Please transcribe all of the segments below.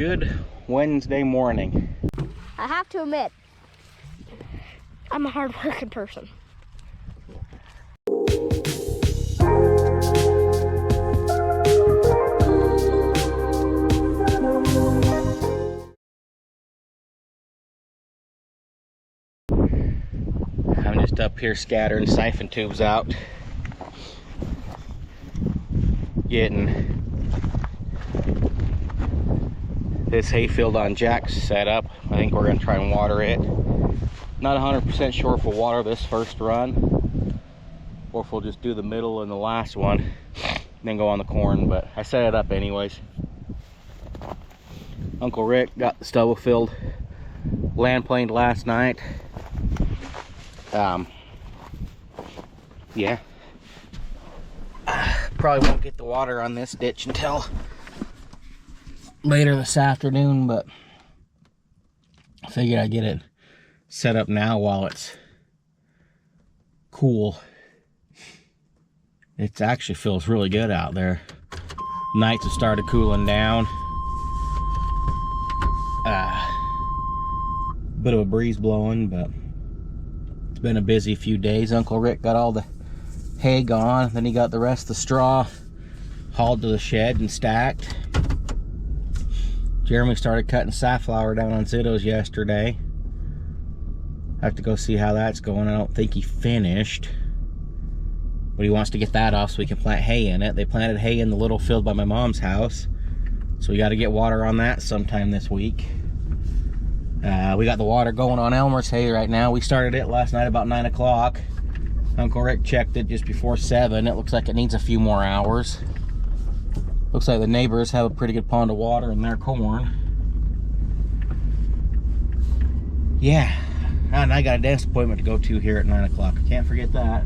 Good Wednesday morning. I have to admit, I'm a hard-working person. I'm just up here scattering siphon tubes out, getting this hayfield on Jack's set up. I think we're going to try and water it. Not 100% sure if we'll water this first run or if we'll just do the middle and the last one and then go on the corn, but I set it up anyways. Uncle Rick got the stubble field land planed last night. Yeah, probably won't get the water on this ditch until later this afternoon, but I figured I'd get it set up now while it's cool. It actually feels really good out there. Nights have started cooling down. Bit of a breeze blowing, but it's been a busy few days. Uncle Rick got all the hay gone, then he got the rest of the straw hauled to the shed and stacked. Jeremy started cutting safflower down on Zitto's yesterday. I have to go see how that's going. I don't think he finished, but he wants to get that off so we can plant hay in it. They planted hay in the little field by my mom's house, so we got to get water on that sometime this week. We got the water going on Elmer's hay right now. We started it last night about 9 o'clock. Uncle Rick checked it just before 7. It looks like it needs a few more hours. Looks like the neighbors have a pretty good pond of water in their corn. Yeah, and I got a dentist appointment to go to here at 9 o'clock. I can't forget that.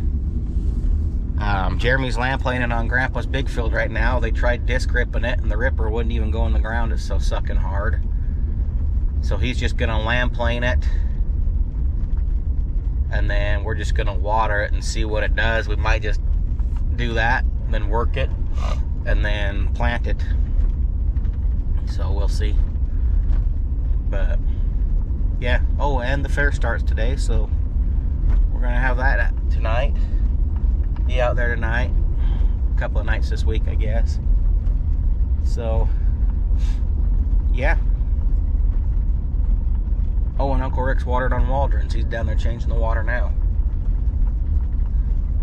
Jeremy's land planing on Grandpa's big field right now. They tried disc ripping it and the ripper wouldn't even go in the ground. It's so sucking hard. So he's just gonna land plane it, and then we're just gonna water it and see what it does. We might just do that, then work it, and then plant it. So we'll see. But yeah, oh, and the fair starts today, so we're gonna have that tonight. Be out there tonight, a couple of nights this week, I guess. So yeah. Oh, and Uncle Rick's watered on Waldrons. He's down there changing the water now.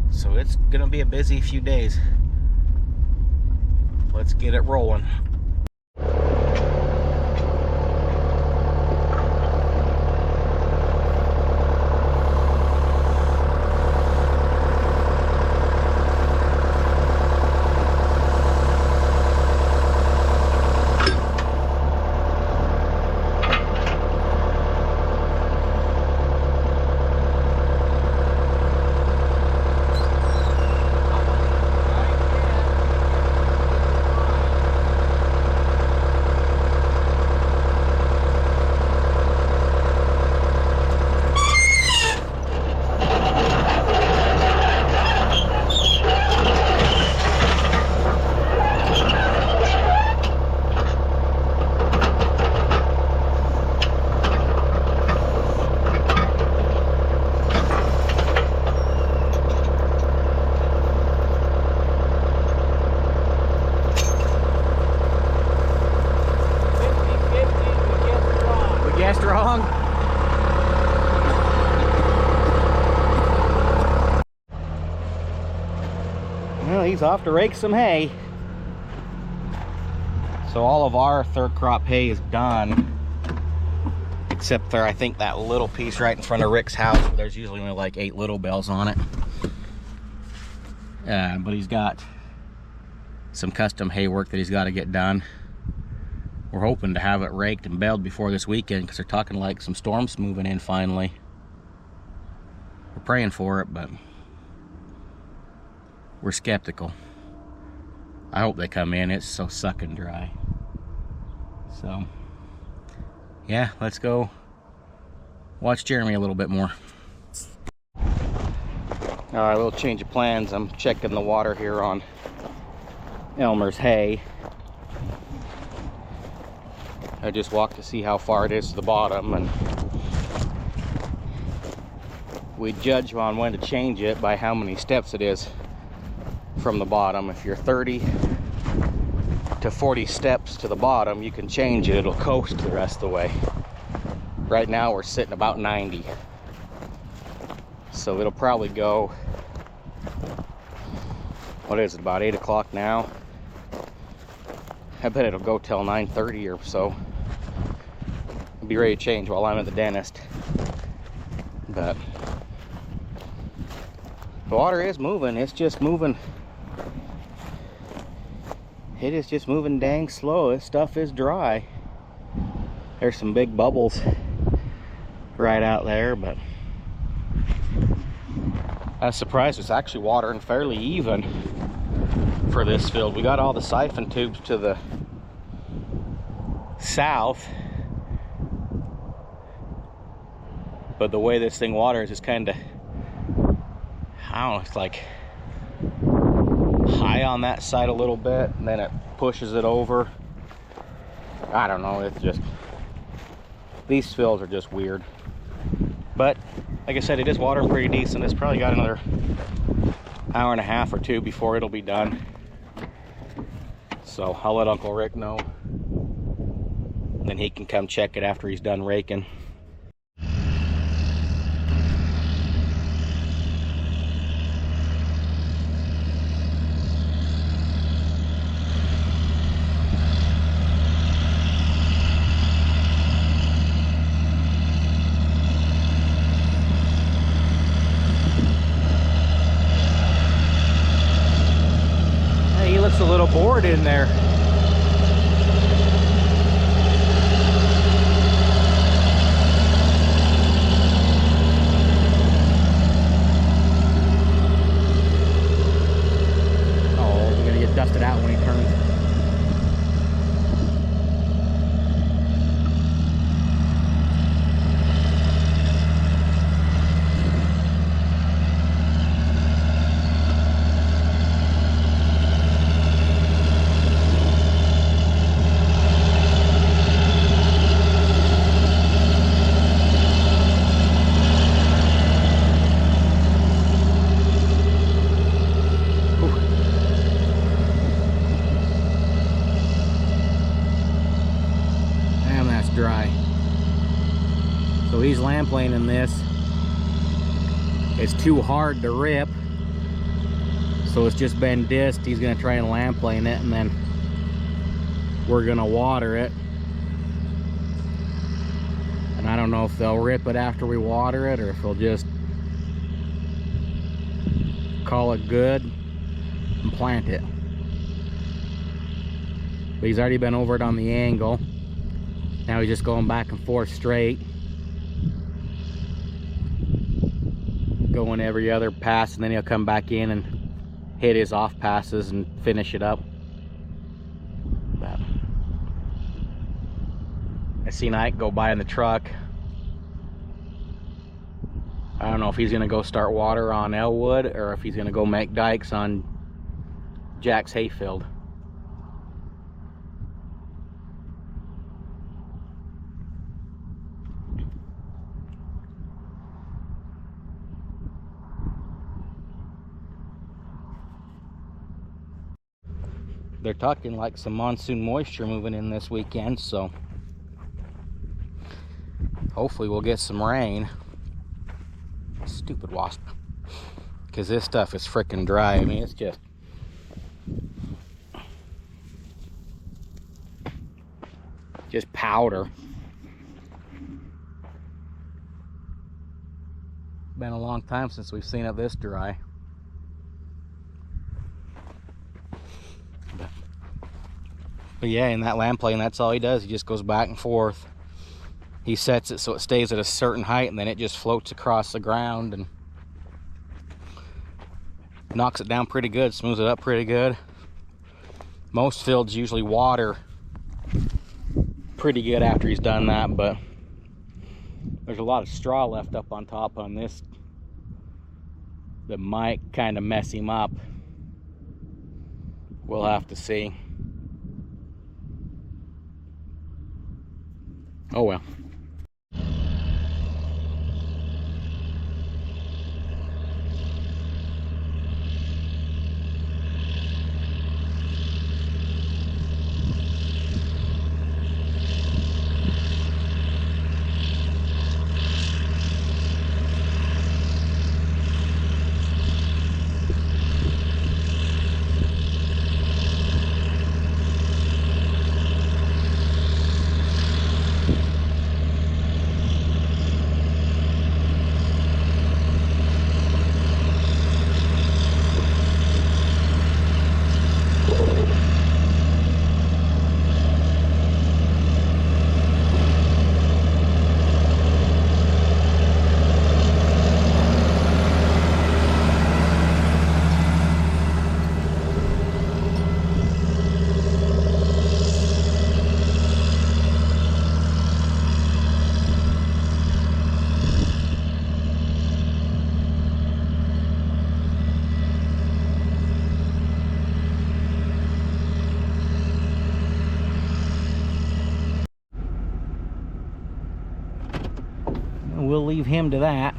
So it's gonna be a busy few days. Let's get it rolling. Wrong. Well, he's off to rake some hay. So all of our third crop hay is done, except for I think that little piece right in front of Rick's house. There's usually only like 8 little bells on it. But he's got some custom hay work that he's got to get done. We're hoping to have it raked and baled before this weekend, because they're talking like some storms moving in finally. We're praying for it, but we're skeptical. I hope they come in. It's so sucking dry. So yeah, let's go watch Jeremy a little bit more. All right, a little change of plans. I'm checking the water here on Elmer's hay. I just walked to see how far it is to the bottom, and we judge on when to change it by how many steps it is from the bottom. If you're 30 to 40 steps to the bottom, you can change it. It'll coast the rest of the way. Right now we're sitting about 90. So it'll probably go, what is it, about 8 o'clock now? I bet it'll go till 9:30 or so. I'll be ready to change while I'm at the dentist. But the water is moving. It's just moving. It is just moving dang slow. This stuff is dry. There's some big bubbles right out there, but I was surprised it's actually watering fairly even for this field. We got all the siphon tubes to the south, but the way this thing waters is kind of, I don't know, it's like high on that side a little bit, and then it pushes it over. I don't know, it's just, these fields are just weird. But like I said, it is watering pretty decent. It's probably got another hour and a half or two before it'll be done. So I'll let Uncle Rick know, then he can come check it after he's done raking. He looks a little bored in there. Oh, he's gonna get dusted out when he turns. Dry. So he's lamplaning this. It's too hard to rip, so it's just been disced. He's gonna try and lamplane it, and then we're gonna water it. And I don't know if they'll rip it after we water it, or if they'll just call it good and plant it. But he's already been over it on the angle. Now he's just going back and forth straight, going every other pass, and then he'll come back in and hit his off passes and finish it up. But I seen Ike go by in the truck. I don't know if he's gonna go start water on Elwood, or if he's gonna go make dikes on Jack's hayfield. They're talking like some monsoon moisture moving in this weekend, so hopefully we'll get some rain. Stupid wasp. Because this stuff is freaking dry. I mean, it's just powder. Been a long time since we've seen it this dry. But yeah, in that lamplane, that's all he does. He just goes back and forth. He sets it so it stays at a certain height, and then it just floats across the ground and knocks it down pretty good, smooths it up pretty good. Most fields usually water pretty good after he's done that, but there's a lot of straw left up on top on this that might kind of mess him up. We'll have to see. Oh well. We'll leave him to that.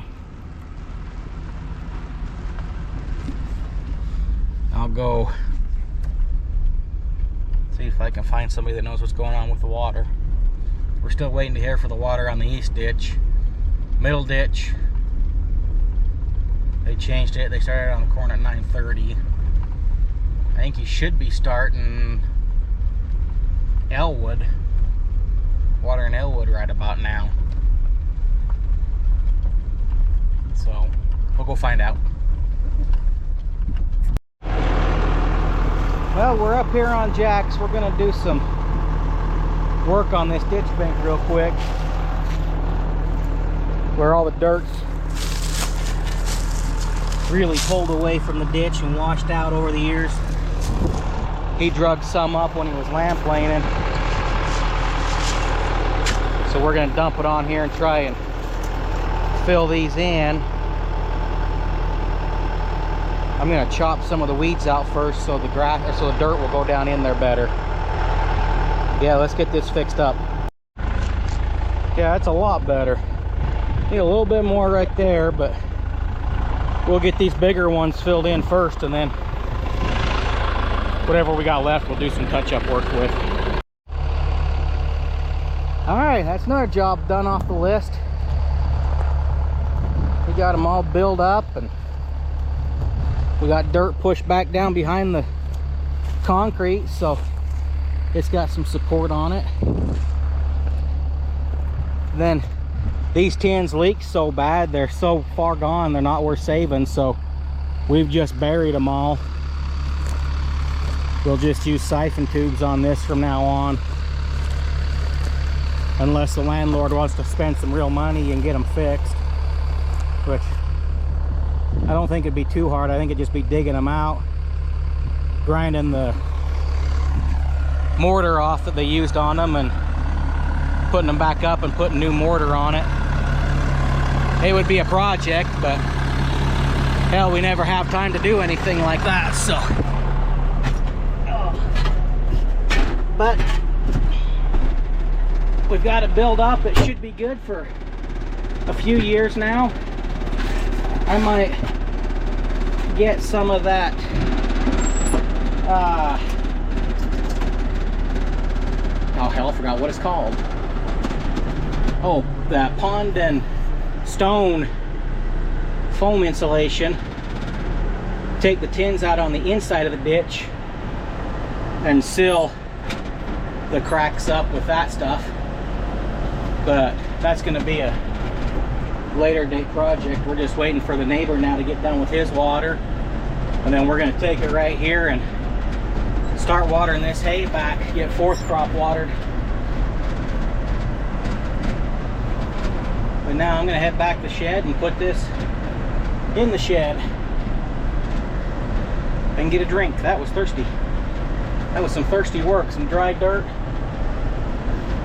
I'll go see if I can find somebody that knows what's going on with the water. We're still waiting to hear for the water on the east ditch. Middle ditch, they changed it. They started on the corner at 9:30. I think he should be starting Elwood, water in Elwood right about now. So we'll go find out. Well, we're up here on Jack's. We're gonna do some work on this ditch bank real quick, where all the dirt's really pulled away from the ditch and washed out over the years. He drug some up when he was lamplaning, so we're gonna dump it on here and try and fill these in. I'm gonna chop some of the weeds out first so the grass, so the dirt will go down in there better. Yeah, let's get this fixed up. Yeah, that's a lot better. Need a little bit more right there, but we'll get these bigger ones filled in first, and then whatever we got left we'll do some touch-up work with. All right, that's another job done off the list. We got them all built up, and we got dirt pushed back down behind the concrete, so it's got some support on it. Then these tins leak so bad, they're so far gone, they're not worth saving, so we've just buried them all. We'll just use siphon tubes on this from now on, unless the landlord wants to spend some real money and get them fixed, which I don't think it'd be too hard. I think it'd just be digging them out, grinding the mortar off that they used on them, and putting them back up and putting new mortar on it. It would be a project, but hell, we never have time to do anything like that, so. But we've got it built up. It should be good for a few years now. I might get some of that oh hell, I forgot what it's called. Oh, that pond and stone foam insulation. Take the tins out on the inside of the ditch and seal the cracks up with that stuff. But that's going to be a later date project. We're just waiting for the neighbor now to get done with his water, and then we're going to take it right here and start watering this hay back, get fourth crop watered. But now I'm going to head back to the shed and put this in the shed and get a drink. That was thirsty. That was some thirsty work. Some dry dirt,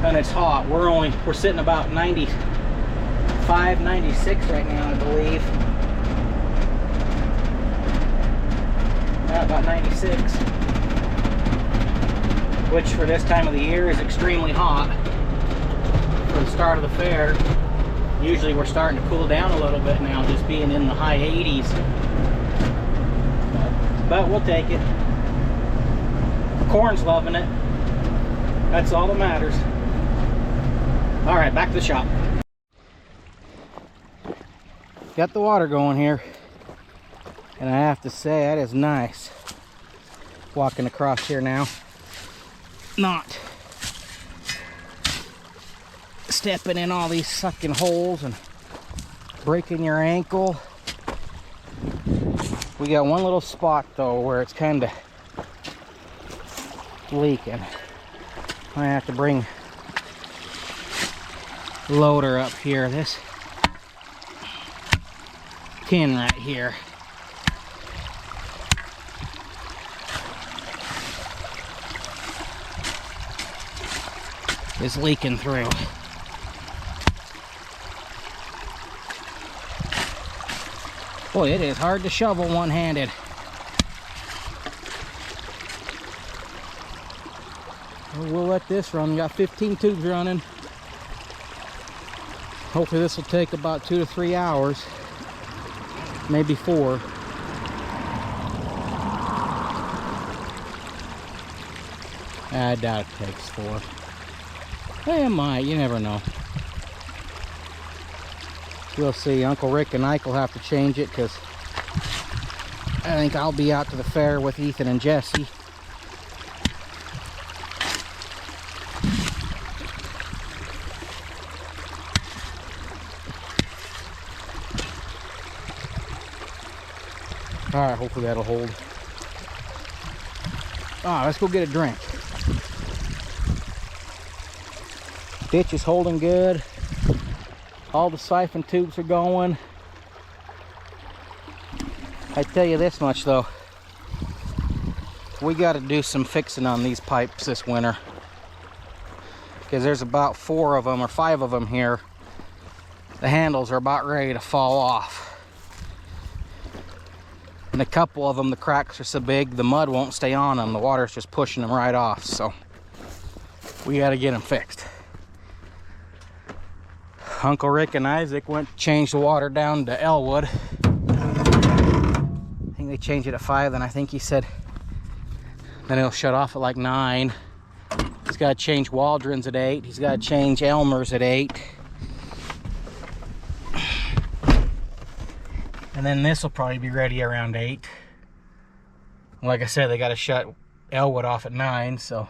and it's hot. We're sitting about 95, 96 right now, I believe. Yeah, about 96, which for this time of the year is extremely hot. for the start of the fair. Usually we're starting to cool down a little bit now, just being in the high 80s. But we'll take it. Corn's loving it. That's all that matters. All right, back to the shop. Got the water going here. And I have to say, that is nice. Walking across here now. Not stepping in all these sucking holes and breaking your ankle. We got one little spot though where it's kind of leaking. I have to bring loader up here. This tin right here. Is leaking through. Boy, it is hard to shovel one-handed. We'll let this run. We got 15 tubes running. Hopefully this will take about 2 to 3 hours. Maybe 4. I doubt it takes 4. It might, you never know. We'll see. Uncle Rick and Ike will have to change it because I think I'll be out to the fair with Ethan and Jesse. Alright, hopefully that'll hold. Let's go get a drink. Ditch is holding good. All the siphon tubes are going. I tell you this much though, we got to do some fixing on these pipes this winter, because there's about 4 of them or 5 of them here. The handles are about ready to fall off, and a couple of them, the cracks are so big the mud won't stay on them. The water's just pushing them right off, so we got to get them fixed. Uncle Rick and Isaac went to change the water down to Elwood. I think they changed it at 5, then I think he said then it'll shut off at like 9. He's got to change Waldron's at 8. He's got to change Elmer's at 8. And then this will probably be ready around 8. Like I said, they got to shut Elwood off at 9, so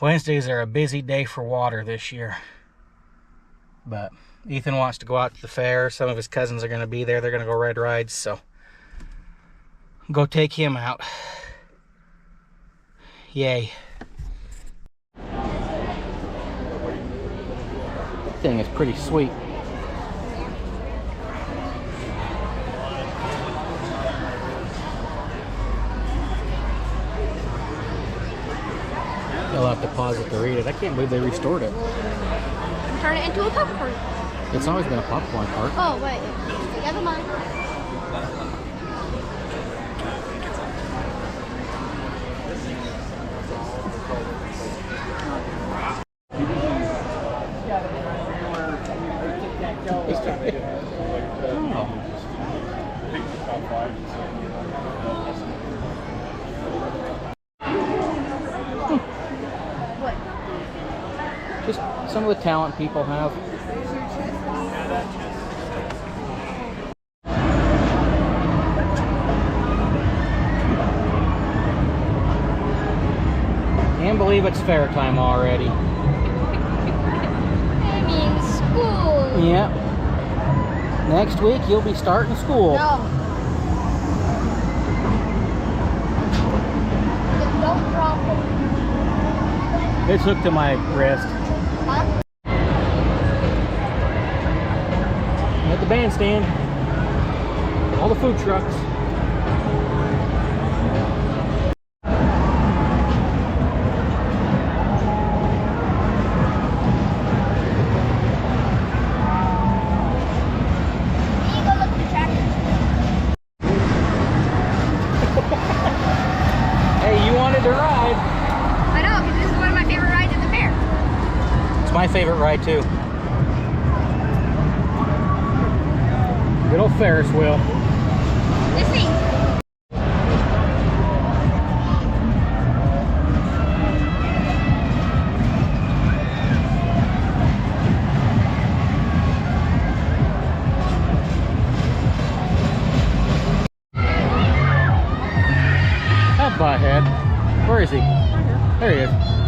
Wednesdays are a busy day for water this year. But Ethan wants to go out to the fair. Some of his cousins are going to be there. They're going to go ride rides, so go take him out. Yay. That thing is pretty sweet. They'll have to pause it to read it. I can't believe they restored it. Turn it into a popcorn. It's always been a popcorn cart. Oh, wait. Never mind. Just some of the talent people have. Can't believe it's fair time already. I mean school. Yep. Next week you'll be starting school. No. Don't drop it. It's hooked to my wrist. Huh? At the bandstand. All the food trucks. my favorite ride too. Good old Ferris wheel. This thing. That butthead. Where is he? There he is.